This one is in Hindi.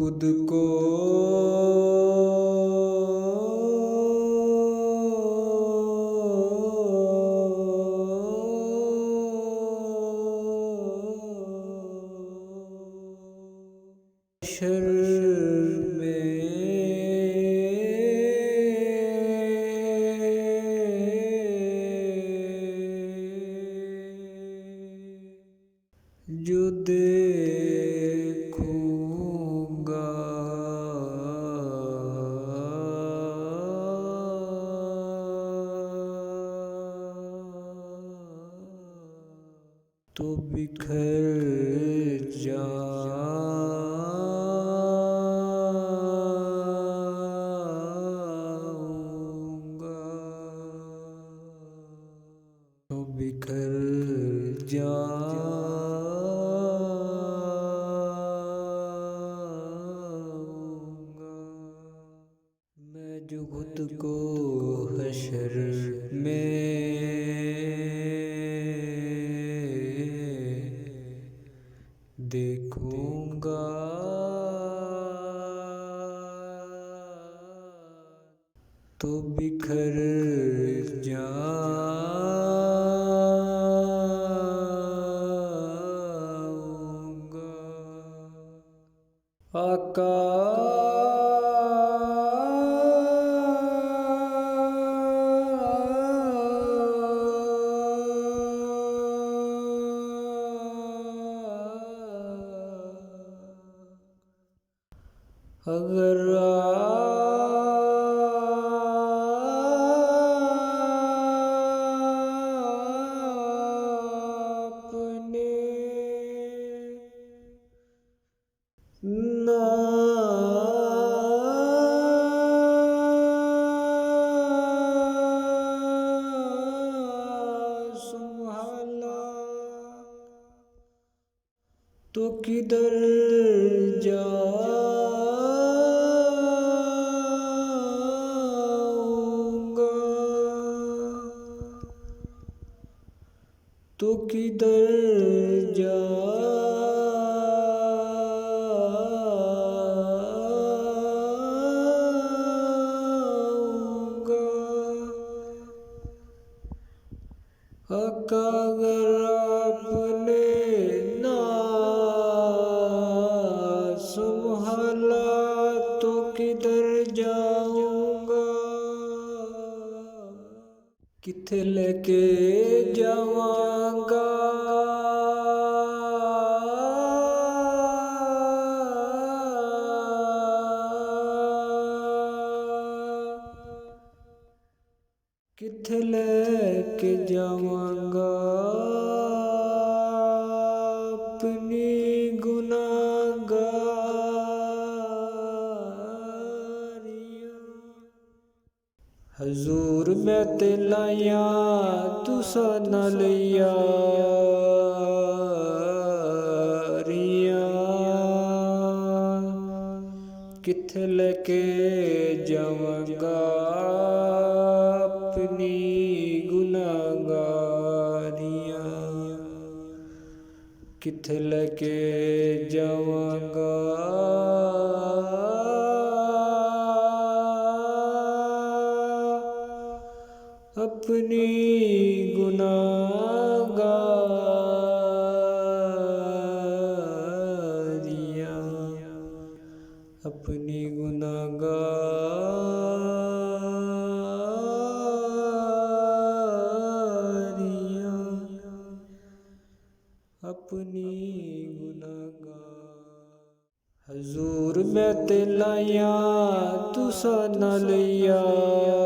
खुद को हशर में जो देखूंगा तो बिखर जाऊंगा, तो बिखर जाऊंगा। मैं जो खुद को हशर में देखूंगा, तो बिखर जाऊंगा। अगर आपने ना संभाला तो किधर जाऊंगा, तो किधर जाऊंगा। अगर आपने ना संभाला तो किधर जाऊंगा, किथे लेके जावांगा। किथे लेके जावांगा अपनी गुनाहगारियां। हजूर मैं ते लाया तुसा नाल यारियां, किथे लेके जावांगा अपनी गुनाहगारियां। किथे लेके जावांगा अपनी गुनाहगारियां, अपनी गुनाहगारियां, अपनी गुनाहगार। हजूर मैं ते लाया तुसा नाल यारियां,